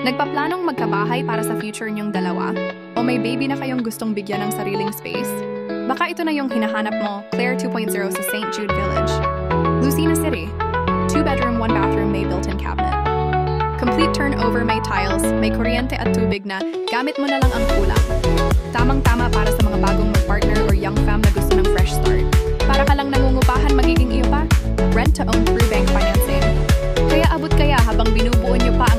Nagpaplanong magkabahay para sa future niyong dalawa? O may baby na kayong gustong bigyan ng sariling space? Baka ito na yung hinahanap mo, Claire 2.0 sa St. Jude Village. Lucena City. 2-bedroom, 1-bathroom, may built-in cabinet. Complete turnover, may tiles, may kuryente at tubig na gamit mo na lang ang kulang. Tamang-tama para sa mga bagong mag-partner or young fam na gusto ng fresh start. Para ka lang nangungupahan, magiging iyo pa? Rent to own through bank financing. Kaya abot kaya habang binubuo niyo pa